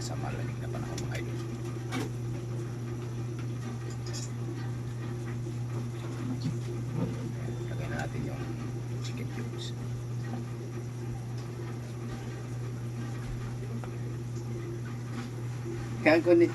sa malamig na panahon mga idol. Lagay na natin yung chicken cubes. Kago ni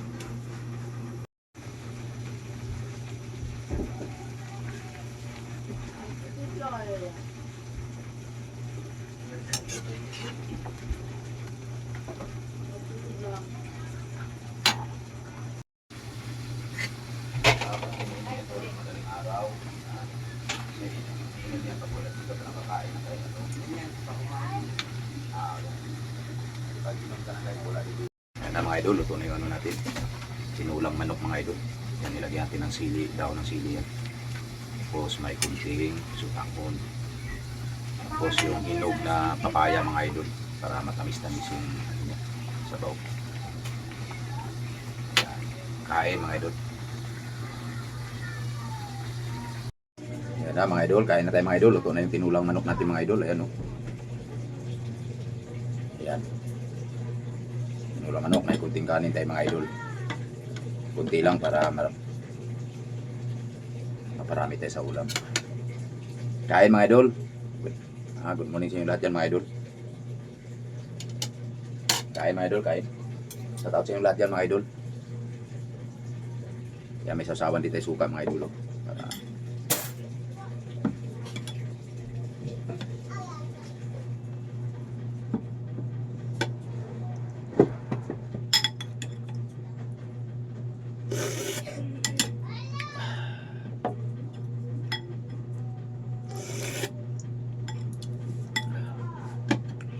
Yan na mga idol, luto na yung ano natin, sinulang manok mga idol. Yan, nilagyan natin ng sili, daw ng sili yan. Tapos may kunting sutangkon. Tapos yung hinog na papaya mga idol, para matamis-tamis yung ano niya, sabaw. Yan, kain mga idol. Yan na mga idol, kain na tayo mga idol. Luto na yung tinulang manok natin mga idol. Ayan o. Ayan. Tinulang manok, may kunting kanin tayo mga idol. Kunti lang para maparami tayo sa ulam. Kain mga idol. Good morning sa inyo lahat yan mga idol. Kain mga idol, kain. Shout out sa inyo lahat yan mga idol. Yan, may sasawan dito tayo suka mga idol. Para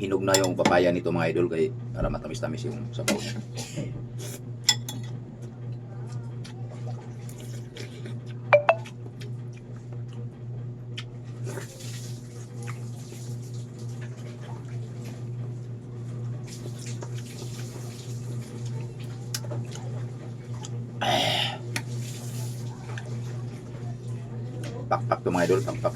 hinog na yung papaya nito mga idol kay para matamis-tamis yung sabaw niya. Pakpak to mga idol, pakpak.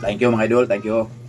Thank you mga idol, thank you.